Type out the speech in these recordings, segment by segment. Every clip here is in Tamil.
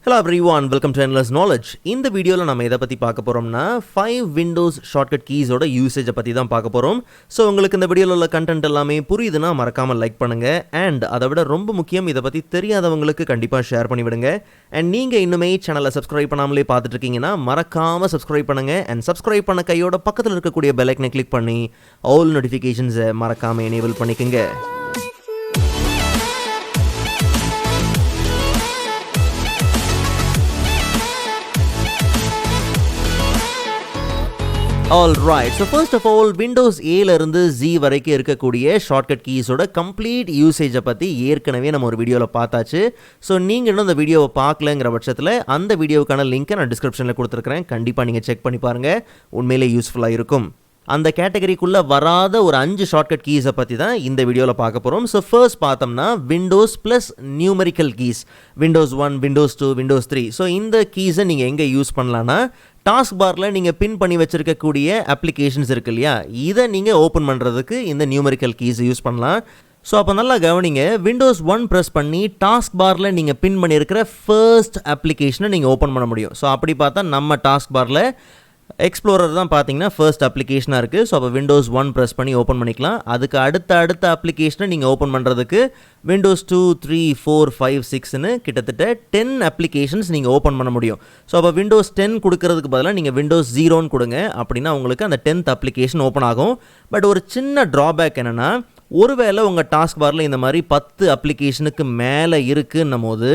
Hello everyone, welcome to Endless Knowledge. இந்த வீடியோவில் நம்ம எதை பற்றி பார்க்க போகிறோம்னா 5 விண்டோஸ் ஷார்ட்கட் கீஸோட யூசேஜை பற்றி தான் பார்க்க போகிறோம். ஸோ உங்களுக்கு இந்த வீடியோவில் உள்ள கண்டென்ட் எல்லாமே புரியுதுன்னா மறக்காமல் லைக் பண்ணுங்கள். அண்ட் அதை விட ரொம்ப முக்கியம், இதை பற்றி தெரியாதவங்களுக்கு கண்டிப்பாக ஷேர் பண்ணிவிடுங்க. அண்ட் நீங்கள் இன்னுமே சேனலை சப்ஸ்கிரைப் பண்ணாமலே பார்த்துட்டு இருக்கீங்கன்னா மறக்காமல் சப்ஸ்கிரைப் பண்ணுங்கள். அண்ட் சப்ஸ்கிரைப் பண்ண கையோட பக்கத்தில் இருக்கக்கூடிய பெல் ஐக்கனை கிளிக் பண்ணி ஆல் நோட்டிஃபிகேஷன்ஸை மறக்காமல் எனேபிள் பண்ணிக்கோங்க. Alright, so first of all, Windows Aல இருந்து Z வரைக்கும் இருக்கக்கூடிய ஷார்ட்கட் கீஸோட கம்ப்ளீட் யூசேஜை பற்றி ஏற்கனவே நம்ம ஒரு வீடியோவில் பார்த்தாச்சு. ஸோ நீங்கள் இன்னும் அந்த வீடியோவை பார்க்கலங்கிற பட்சத்தில் அந்த வீடியோவுக்கான லிங்க்கை நான் டிஸ்கிரிப்ஷனில் கொடுத்துருக்கிறேன். கண்டிப்பாக நீங்கள் செக் பண்ணி பாருங்கள், உண்மையிலே யூஸ்ஃபுல்லாக இருக்கும். அந்த கேட்டகரிக்குள்ளே வராத ஒரு 5 ஷார்ட்கட் கீஸை பற்றி தான் இந்த வீடியோவில் பார்க்க போகிறோம். ஸோ ஃபர்ஸ்ட் பார்த்தோம்னா Windows plus numerical keys, Windows 1, Windows 2, Windows 3. So இந்த கீஸை நீங்கள் எங்கே யூஸ் பண்ணலான்னா, டாஸ்க் பாரில் நீங்கள் பின் பண்ணி வச்சுருக்கக்கூடிய அப்ளிகேஷன்ஸ் இருக்குது இல்லையா, இதை நீங்கள் ஓப்பன் பண்ணுறதுக்கு இந்த நியூமெரிக்கல் கீஸை யூஸ் பண்ணலாம். ஸோ அப்போ நல்லா கவனிங்க, விண்டோஸ் 1 ப்ரெஸ் பண்ணி டாஸ்க் பாரில் நீங்கள் பின் பண்ணியிருக்கிற ஃபர்ஸ்ட் அப்ளிகேஷனை நீங்கள் ஓப்பன் பண்ண முடியும். ஸோ அப்படி பார்த்தா நம்ம டாஸ்க் பாரில் எக்ஸ்ப்ளோரர் தான் பார்த்தீங்கன்னா ஃபர்ஸ்ட் அப்ளிகேஷனாக இருக்குது. ஸோ அப்போ விண்டோஸ் 1 ப்ரெஸ் பண்ணி ஓப்பன் பண்ணிக்கலாம். அதுக்கு அடுத்த அப்ளிகேஷனை நீங்கள் ஓப்பன் பண்ணுறதுக்கு விண்டோஸ் 2, 3, 4, 5, 6ன்னு கிட்டத்தட்ட 10 அப்ளிகேஷன்ஸ் நீங்கள் ஓப்பன் பண்ண முடியும். ஸோ அப்போ விண்டோஸ் 10 கொடுக்கறதுக்கு பதிலாக நீங்கள் விண்டோஸ் 0ன்னு கொடுங்க. அப்படின்னா உங்களுக்கு அந்த 10th அப்ளிகேஷன் ஓப்பன் ஆகும். பட் ஒரு சின்ன ட்ராபேக் என்னென்னா, ஒருவேளை உங்கள் டாஸ்க் பாரில் இந்த மாதிரி 10 அப்ளிகேஷனுக்கு மேலே இருக்குன்னும் போது,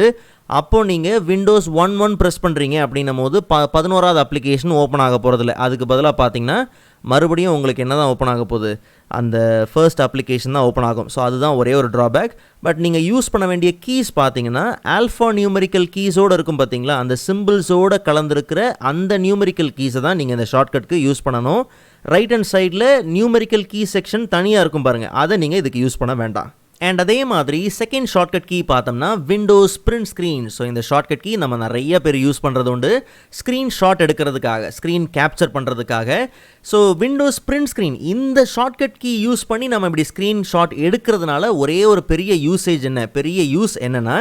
அப்போது நீங்கள் விண்டோஸ் 1 ப்ரெஸ் பண்ணுறீங்க அப்படின்னும் போது 11வது அப்ளிகேஷன் ஓப்பன் ஆக போகிறதில்ல. அதுக்கு பதிலாக பார்த்தீங்கன்னா மறுபடியும் உங்களுக்கு என்ன தான் ஓப்பன் ஆக போகுது, அந்த ஃபர்ஸ்ட் அப்ளிகேஷன் தான் ஓப்பன் ஆகும். ஸோ அதுதான் ஒரே ஒரு ட்ராபேக். பட் நீங்கள் யூஸ் பண்ண வேண்டிய கீஸ் பார்த்தீங்கன்னா ஆல்ஃபா நியூமெரிக்கல் கீஸோடு இருக்கும் பார்த்தீங்களா, அந்த சிம்பிள்ஸோடு கலந்துருக்கிற அந்த நியூமெரிக்கல் கீஸை தான் நீங்கள் இந்த ஷார்ட்கட்க்கு யூஸ் பண்ணணும். ரைட் ஹேண்ட் சைடில் நியூமெரிக்கல் கீ செக்ஷன் தனியாக இருக்கும் பாருங்கள், அதை நீங்கள் இதுக்கு யூஸ் பண்ண வேண்டாம். அண்ட் அதே மாதிரி செகண்ட் ஷார்ட்கட் கீ பார்த்தோம்னா விண்டோஸ் பிரிண்ட் ஸ்க்ரீன். ஸோ இந்த ஷார்ட்கட் கீ நம்ம நிறைய பேர் யூஸ் பண்ணுறது உண்டு, ஸ்க்ரீன்ஷாட் எடுக்கிறதுக்காக, ஸ்க்ரீன் கேப்சர் பண்ணுறதுக்காக. ஸோ விண்டோஸ் பிரிண்ட் ஸ்க்ரீன் இந்த ஷார்ட்கட் கீ யூஸ் பண்ணி நம்ம இப்படி ஸ்க்ரீன்ஷாட் எடுக்கிறதுனால ஒரே ஒரு பெரிய யூஸ் என்னென்னா,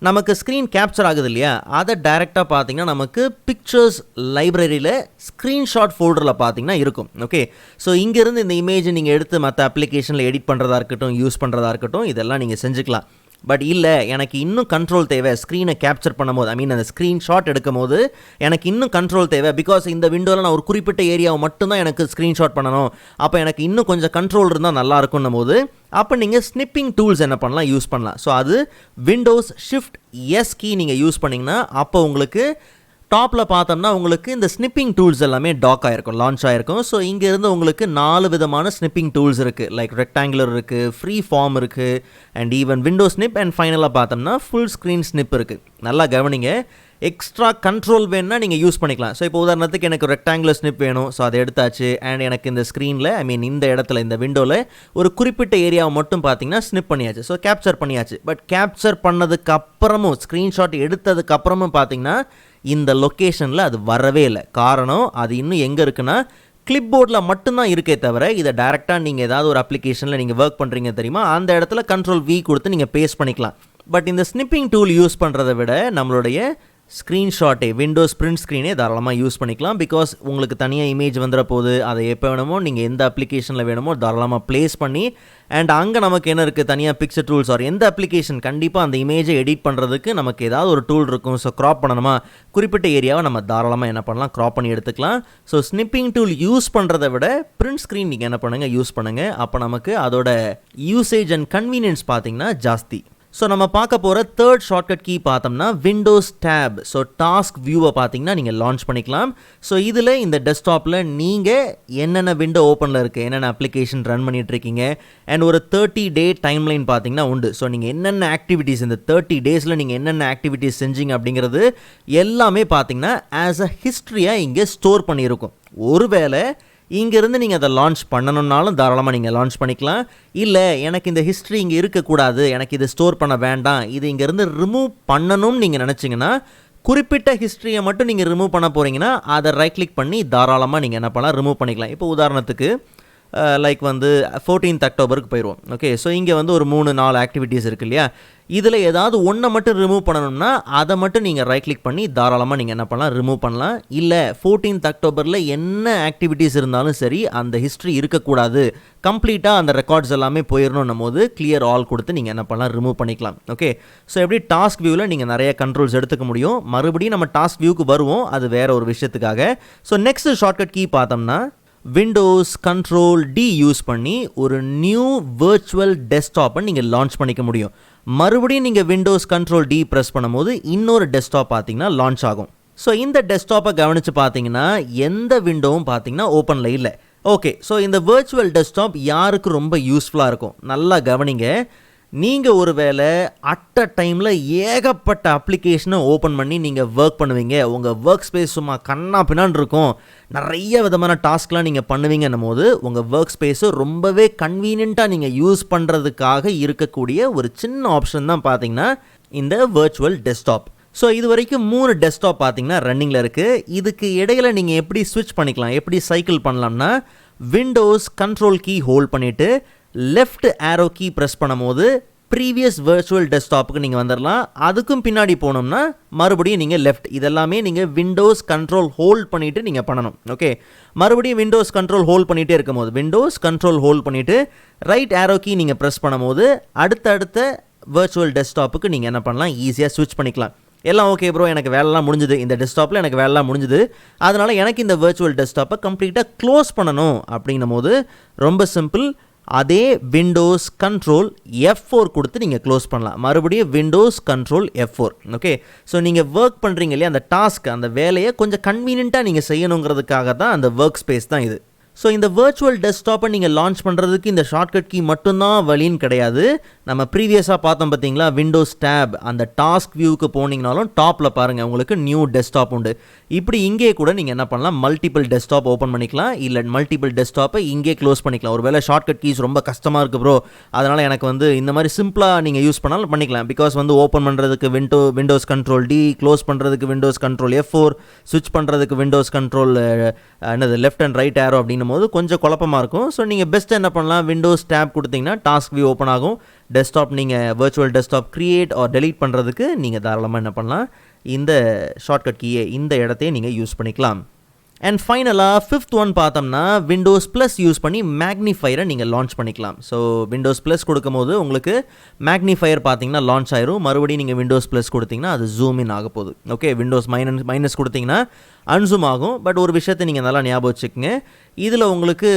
நமக்கு ஸ்க்ரீன் கேப்சர் ஆகுது இல்லையா, அதை டைரெக்டாக பார்த்தீங்கன்னா நமக்கு பிக்சர்ஸ் லைப்ரரியில் ஸ்க்ரீன்ஷாட் ஃபோல்டரில் பார்த்தீங்கன்னா இருக்கும். ஓகே, ஸோ இங்கேருந்து இந்த இமேஜை நீங்கள் எடுத்து மற்ற அப்ளிகேஷனில் எடிட் பண்ணுறதா இருக்கட்டும், யூஸ் பண்ணுறதா இருக்கட்டும், இதெல்லாம் நீங்கள் செஞ்சுக்கலாம். பட் இல்லை, எனக்கு இன்னும் கண்ட்ரோல் தேவை, ஸ்க்ரீனை கேப்சர் பண்ணும் போது, அந்த ஸ்க்ரீன்ஷாட் எடுக்கும் போது எனக்கு இன்னும் கண்ட்ரோல் தேவை. பிகாஸ் இந்த விண்டோவில் நான் ஒரு குறிப்பிட்ட ஏரியாவை மட்டும்தான் எனக்கு ஸ்க்ரீன்ஷாட் பண்ணணும், அப்போ எனக்கு இன்னும் கொஞ்சம் கண்ட்ரோல் இருந்தால் நல்லா இருக்குன்னும் போது, அப்போ நீங்கள் ஸ்னிப்பிங் டூல்ஸ் என்ன பண்ணலாம், யூஸ் பண்ணலாம். ஸோ அது விண்டோஸ் ஷிஃப்ட் எஸ் கீ நீங்கள் யூஸ் பண்ணிங்கன்னா, அப்போ உங்களுக்கு டாப்பில் பார்த்தோம்னா உங்களுக்கு இந்த ஸ்னிப்பிங் டூல்ஸ் எல்லாமே டாக் ஆகிருக்கும், லான்ச் ஆகிருக்கும். ஸோ இங்கேருந்து உங்களுக்கு 4 விதமான ஸ்னிப்பிங் டூல்ஸ் இருக்குது. லைக் ரெக்டாங்குலர் இருக்குது, ஃப்ரீ ஃபார்ம் இருக்குது, and even window snip, and ஃபைனலாக பார்த்தோம்னா ஃபுல் ஸ்க்ரீன் ஸ்னிப் இருக்குது. நல்லா கவனிங்க, எக்ஸ்ட்ரா கண்ட்ரோல் வேணுன்னா நீங்கள் யூஸ் பண்ணிக்கலாம். ஸோ இப்போ உதாரணத்துக்கு எனக்கு ரெக்டாங்குலர் ஸ்னிப் வேணும், ஸோ அதை எடுத்தாச்சு. அண்ட் எனக்கு இந்த ஸ்க்ரீனில் இந்த இடத்துல இந்த விண்டோவில் ஒரு குறிப்பிட்ட ஏரியாவை மட்டும் பார்த்தீங்கன்னா ஸ்னிப் பண்ணியாச்சு, ஸோ கேப்சர் பண்ணியாச்சு. பட் கேப்சர் பண்ணதுக்கு அப்புறமும், ஸ்க்ரீன்ஷாட் எடுத்ததுக்கு அப்புறமும் பார்த்தீங்கன்னா இந்த லொக்கேஷனில் அது வரவே இல்லை. காரணம், அது இன்னும் எங்கே இருக்குன்னா கிளிப் போர்டில் மட்டும்தான் இருக்கே தவிர, இதை டேரெக்டாக நீங்கள் ஏதாவது ஒரு அப்ளிகேஷனில் நீங்கள் ஒர்க் பண்ணுறீங்க தெரியுமா, அந்த இடத்துல கண்ட்ரோல் V கொடுத்து நீங்கள் பேஸ்ட் பண்ணிக்கலாம். பட் இந்த ஸ்னிப்பிங் டூல் யூஸ் பண்ணுறதை விட நம்மளுடைய ஸ்க்ரீன்ஷாட்டே, விண்டோஸ் பிரிண்ட் ஸ்க்ரீனே தாராளமாக யூஸ் பண்ணிக்கலாம். பிகாஸ் உங்களுக்கு தனியாக இமேஜ் வந்துட போது, அதை எப்போ வேணுமோ நீங்கள் எந்த அப்ளிகேஷனில் வேணுமோ தாராளமாக ப்ளேஸ் பண்ணி, அண்ட் அங்கே நமக்கு என்ன இருக்குது, தனியாக பிக்சர் டூல்ஸ் ஆர் எந்த அப்ளிகேஷன், கண்டிப்பாக அந்த இமேஜை எடிட் பண்ணுறதுக்கு நமக்கு ஏதாவது ஒரு டூல் இருக்கும். ஸோ க்ராப் பண்ணணுமா, குறிப்பிட்ட ஏரியாவை நம்ம தாராளமாக என்ன பண்ணலாம், க்ராப் பண்ணி எடுத்துக்கலாம். ஸோ ஸ்னிப்பிங் டூல் யூஸ் பண்ணுறதை விட பிரிண்ட் ஸ்க்ரீன் நீங்கள் என்ன பண்ணுங்கள், யூஸ் பண்ணுங்கள். அப்போ நமக்கு அதோட யூசேஜ் அண்ட் கன்வீனியன்ஸ் பார்த்தீங்கன்னா ஜாஸ்தி. ஸோ நம்ம பார்க்க போகிற தேர்ட் ஷார்ட்கட் கீ பார்த்தோம்னா விண்டோஸ் டேப். ஸோ டாஸ்க் வியூவை பார்த்தீங்கன்னா நீங்கள் லான்ச் பண்ணிக்கலாம். ஸோ இதில் இந்த டெஸ்க்டாப்பில் நீங்கள் என்னென்ன விண்டோ ஓப்பனில் இருக்குது, என்னென்ன அப்ளிகேஷன் ரன் பண்ணிகிட்ருக்கீங்க, அண்ட் ஒரு 30 டே டைம்லைன் பார்த்தீங்கன்னா உண்டு. ஸோ நீங்கள் என்னென்ன ஆக்டிவிட்டீஸ், இந்த 30 டேஸில் நீங்கள் என்னென்ன ஆக்டிவிட்டீஸ் செஞ்சீங்க அப்படிங்கிறது எல்லாமே பார்த்தீங்கன்னா ஆஸ் அ ஹிஸ்ட்ரியாக இங்கே ஸ்டோர் பண்ணியிருக்கும். ஒருவேளை இங்கேருந்து நீங்கள் அதை லான்ச் பண்ணணுன்னாலும் தாராளமாக நீங்கள் லான்ச் பண்ணிக்கலாம். இல்லை, எனக்கு இந்த ஹிஸ்ட்ரி இங்கே இருக்கக்கூடாது, எனக்கு இது ஸ்டோர் பண்ண வேண்டாம், இது இங்கேருந்து ரிமூவ் பண்ணணும்னு நீங்கள் நினச்சிங்கன்னா, குறிப்பிட்ட ஹிஸ்ட்ரியை மட்டும் நீங்கள் ரிமூவ் பண்ண போகிறீங்கன்னா அதை ரைட் கிளிக் பண்ணி தாராளமாக நீங்கள் என்ன பண்ணலாம், ரிமூவ் பண்ணிக்கலாம். இப்போ உதாரணத்துக்கு லைக் வந்து 14th அக்டோபருக்கு போயிடுவோம். ஓகே, ஸோ இங்கே வந்து ஒரு 3-4 ஆக்டிவிட்டீஸ் இருக்குது இல்லையா, இதில் ஏதாவது ஒன்றை மட்டும் ரிமூவ் பண்ணணும்னா அதை மட்டும் நீங்கள் ரைட் கிளிக் பண்ணி தாராளமாக நீங்கள் என்ன பண்ணலாம், ரிமூவ் பண்ணலாம். இல்லை 14th அக்டோபரில் என்ன ஆக்டிவிட்டீஸ் இருந்தாலும் சரி அந்த ஹிஸ்ட்ரி இருக்கக்கூடாது, கம்ப்ளீட்டாக அந்த ரெக்கார்ட்ஸ் எல்லாமே போயிடணும் போது கிளியர் ஆல் கொடுத்து நீங்கள் என்ன பண்ணலாம், ரிமூவ் பண்ணிக்கலாம். ஓகே, ஸோ எப்படி டாஸ்க் வியூவில் நீங்கள் நிறைய கண்ட்ரோல்ஸ் எடுத்துக்க முடியும். மறுபடியும் நம்ம டாஸ்க் வியூக்கு வருவோம், அது வேற ஒரு விஷயத்துக்காக. ஸோ நெக்ஸ்ட் ஷார்ட்கட் கீ பார்த்தோம்னா விண்டோஸ் கண்ட்ரோல் டி யூஸ் பண்ணி ஒரு நியூ வர்ச்சுவல் டெஸ்க்டாப்பை நீங்கள் லான்ச் பண்ணிக்க முடியும். மறுபடியும் நீங்கள் விண்டோஸ் கண்ட்ரோல் டி ப்ரெஸ் பண்ணும்போது இன்னொரு டெஸ்க்டாப் பார்த்தீங்கன்னா லான்ச் ஆகும். ஸோ இந்த டெஸ்க்டாப்பை கவனித்து பார்த்தீங்கன்னா எந்த விண்டோவும் பார்த்தீங்கன்னா ஓப்பனில் இல்லை. ஓகே, ஸோ இந்த வர்ச்சுவல் டெஸ்க்டாப் யாருக்கு ரொம்ப யூஸ்ஃபுல்லாக இருக்கும், நல்லா கவனிங்க. நீங்கள் ஒரு வேளை அட் அ டைமில் ஏகப்பட்ட அப்ளிகேஷனை ஓப்பன் பண்ணி நீங்கள் ஒர்க் பண்ணுவீங்க, உங்கள் ஒர்க் ஸ்பேஸ் சும்மா கண்ணா பின்னான்னு இருக்கும், நிறைய விதமான டாஸ்க்லாம் நீங்கள் பண்ணுவீங்கன்னும் போது உங்கள் ஒர்க் ஸ்பேஸை ரொம்பவே கன்வீனியண்ட்டாக நீங்கள் யூஸ் பண்ணுறதுக்காக இருக்கக்கூடிய ஒரு சின்ன ஆப்ஷன் தான் பார்த்தீங்கன்னா இந்த வர்ச்சுவல் டெஸ்க்டாப். ஸோ இது வரைக்கும் 3 டெஸ்க்டாப் பார்த்தீங்கன்னா ரன்னிங்கில் இருக்குது. இதுக்கு இடையில நீங்கள் எப்படி ஸ்விட்ச் பண்ணிக்கலாம், எப்படி சைக்கிள் பண்ணலாம்னா விண்டோஸ் கண்ட்ரோல் கீ ஹோல்ட் பண்ணிவிட்டு லெஃப்ட் ஆரோ கீ ப்ரெஸ் பண்ணும்போது ப்ரீவியஸ் வர்ச்சுவல் டெஸ்க்டாப்புக்கு நீங்கள் வந்துடலாம். அதுக்கும் பின்னாடி போனோம்னா மறுபடியும் நீங்கள் லெஃப்ட். இதெல்லாமே நீங்கள் விண்டோஸ் கண்ட்ரோல் ஹோல்ட் பண்ணிவிட்டு நீங்கள் பண்ணணும். ஓகே, மறுபடியும் விண்டோஸ் கண்ட்ரோல் ஹோல்ட் பண்ணிகிட்டே இருக்கும்போது விண்டோஸ் கண்ட்ரோல் ஹோல்ட் பண்ணிவிட்டு ரைட் ஆரோ கீ நீங்கள் ப்ரெஸ் பண்ணும்போது அடுத்தடுத்த வர்ச்சுவல் டெஸ்க்டாப்புக்கு நீங்கள் என்ன பண்ணலாம், ஈஸியாக ஸ்விட்ச் பண்ணிக்கலாம். எல்லாம் ஓகே ப்ரோ, எனக்கு வேலைலாம் முடிஞ்சுது, இந்த டெஸ்க்டாப்பில் எனக்கு வேலைலாம் முடிஞ்சுது, அதனால் எனக்கு இந்த வர்ச்சுவல் டெஸ்க்டாப்பை கம்ப்ளீட்டாக க்ளோஸ் பண்ணணும் அப்படின்னும் போது ரொம்ப சிம்பிள். அதே விண்டோஸ் கண்ட்ரோல் F4 கொடுத்து நீங்கள் க்ளோஸ் பண்ணலாம். மறுபடியும் Windows control F4. Okay, so நீங்கள் ஒர்க் பண்ணுறீங்க இல்லையா, அந்த டாஸ்க் அந்த வேலையை கொஞ்சம் கன்வீனியண்ட்டாக நீங்கள் செய்யணுங்கிறதுக்காக தான் அந்த ஒர்க் ஸ்பேஸ் தான் இது. ஸோ இந்த வர்ச்சுவல் டெஸ்க்டாப்பை நீங்கள் லான்ச் பண்ணுறதுக்கு இந்த ஷார்ட்கட் கீ மட்டும்தான் வழின்னு கிடையாது. நம்ம ப்ரீவியஸாக பார்த்தோம் பார்த்தீங்களா, விண்டோஸ் டேப் அந்த டாஸ்க் வியூக்கு போனீங்கனாலும் டாப்பில் பாருங்கள் உங்களுக்கு நியூ டெஸ்க்டாப் உண்டு. இப்படி இங்கே கூட நீங்கள் என்ன பண்ணலாம், மல்டிபிள் டெஸ்க்டாப் ஓப்பன் பண்ணிக்கலாம், இல்லை மல்டிபிள் டெஸ்க்டாப்பை இங்கே க்ளோஸ் பண்ணிக்கலாம். ஒரு வேளை ஷார்ட்கட் கீஸ் ரொம்ப கஷ்டமாக இருக்குது ப்ரோ, அதனால் எனக்கு வந்து இந்த மாதிரி சிம்பிளாக நீங்கள் யூஸ் பண்ணாலும் பண்ணிக்கலாம். பிகாஸ் வந்து ஓப்பன் பண்ணுறதுக்கு விண்டோஸ் கண்ட்ரோல் டி, க்ளோஸ் பண்ணுறதுக்கு விண்டோஸ் கண்ட்ரோல் F4, ஸ்விட்ச் பண்ணுறதுக்கு விண்டோஸ் கண்ட்ரோல் என்னது லெஃப்ட் அண்ட் ரைட் ஆரோ அப்படின்னு போது கொஞ்சம் குழப்பமாக இருக்கும். ஸோ நீங்கள் பெஸ்ட் என்ன பண்ணலாம், விண்டோஸ் டேப் கொடுத்தீங்கன்னா டாஸ்க் வியூ ஓப்பன் ஆகும். டெஸ்க்டாப் நீங்கள் virtual desktop create R delete பண்ணுறதுக்கு நீங்கள் தாராளமாக என்ன பண்ணலாம், இந்த ஷார்ட்கட் கீயை இந்த இடத்தையே நீங்கள் யூஸ் பண்ணிக்கலாம். அண்ட் ஃபைனலாக 5th ஒன் பார்த்தோம்னா விண்டோஸ் ப்ளஸ் யூஸ் பண்ணி மேக்னிஃபயரை நீங்கள் லான்ச் பண்ணிக்கலாம். ஸோ விண்டோஸ் ப்ளஸ் கொடுக்கும்போது உங்களுக்கு மேக்னிஃபயர் பார்த்தீங்கன்னா லான்ச் ஆயிரும். மறுபடியும் நீங்கள் விண்டோஸ் ப்ளஸ் கொடுத்தீங்கன்னா அது ஜூம் இன் ஆக போகுது. ஓகே, விண்டோஸ் மைனஸ் கொடுத்தீங்கன்னா அன்சூம் ஆகும். பட் ஒரு விஷயத்தை நீங்கள் நல்லா ஞாபகம் வச்சுக்கோங்க, இதில் உங்களுக்கு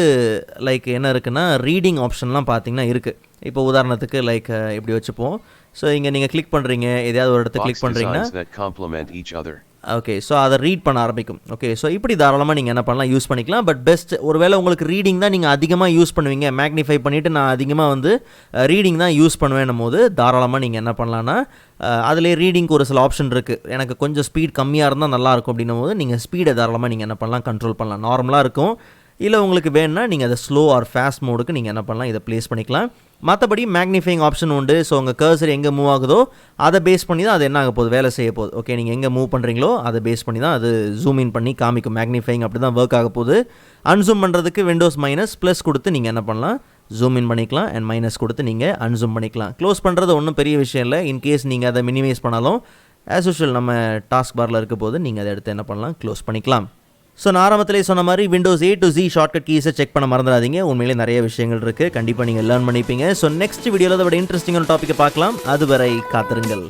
லைக் என்ன இருக்குன்னா ரீடிங் ஆப்ஷன்லாம் பார்த்தீங்கன்னா இருக்குது. இப்போ உதாரணத்துக்கு லைக் இப்படி வச்சுப்போம். ஸோ இங்கே நீங்கள் கிளிக் பண்ணுறீங்க, எதையாவது ஒரு இடத்துல கிளிக் பண்ணுறீங்கன்னா ஓகே, ஸோ அதை ரீட் பண்ண ஆரம்பிக்கும். ஓகே, ஸோ இப்படி தாராளமாக நீங்கள் என்ன பண்ணலாம், யூஸ் பண்ணிக்கலாம். பட் பெஸ்ட் ஒருவேளை உங்களுக்கு ரீடிங் தான் நீங்கள் அதிகமாக யூஸ் பண்ணுவீங்க, மேக்னிஃபை பண்ணிவிட்டு நான் அதிகமாக வந்து ரீடிங் தான் யூஸ் பண்ணுவேன்னும் போது தாராளமாக நீங்கள் என்ன பண்ணலான்னா அதிலே ரீடிங்க்கு ஒரு சில ஆப்ஷன் இருக்குது. எனக்கு கொஞ்சம் ஸ்பீட் கம்மியாக இருந்தால் நல்லாயிருக்கும் அப்படின்னும் போது நீங்கள் ஸ்பீடை தாராளமாக நீங்கள் என்ன பண்ணலாம், கண்ட்ரோல் பண்ணலாம். நார்மலாக இருக்கும், இல்லை உங்களுக்கு வேணும்னா நீங்கள் அதை ஸ்லோ ஆர் ஃபாஸ்ட் மோடுக்கு நீங்கள் என்ன பண்ணலாம், இதை ப்ளேஸ் பண்ணிக்கலாம். மற்றபடி மேக்னிஃபைங் ஆப்ஷன் உண்டு. ஸோ உங்கள் கர்சர் எங்கே மூவ் ஆகுதோ அதை பேஸ் பண்ணி தான் அது என்ன ஆக போகுது, வேலை செய்ய போகுது. ஓகே, நீங்கள் எங்கே மூவ் பண்ணுறீங்களோ அதை பேஸ் பண்ணி தான் அது ஜூம் இன் பண்ணி காமிக்கும். மேக்னிஃபைங் அப்படி தான் ஒர்க் ஆக போகுது. அன்சூம் பண்ணுறதுக்கு விண்டோஸ் மைனஸ் ப்ளஸ் கொடுத்து நீங்கள் என்ன பண்ணலாம், ஜூம் இன் பண்ணிக்கலாம். அண்ட் மைனஸ் கொடுத்து நீங்கள் அன்சூம் பண்ணிக்கலாம். க்ளோஸ் பண்ணுறது ஒன்றும் பெரிய விஷயம் இல்லை. இன்கேஸ் நீங்கள் அதை மினிமைஸ் பண்ணாலும் ஆஸ் யூஷுவல் நம்ம டாஸ்க் பாரில் இருக்க போது நீங்கள் அதை எடுத்து என்ன பண்ணலாம், க்ளோஸ் பண்ணிக்கலாம். ஸோ நான் ஆரம்பத்திலே சொன்ன மாதிரி windows A to Z shortcut கீஸை செக் பண்ண மறந்துடாதீங்க. உண்மையிலே நிறைய விஷயங்கள் இருக்குது, கண்டிப்பாக நீங்கள் லேர்ன் பண்ணிப்பீங்க. ஸோ நெக்ஸ்ட் வீடியோவில் அதை விட இன்ட்ரெஸ்டிங்கான டாப்பிக்கை பார்க்கலாம். அதுவரை காத்திருங்கள்.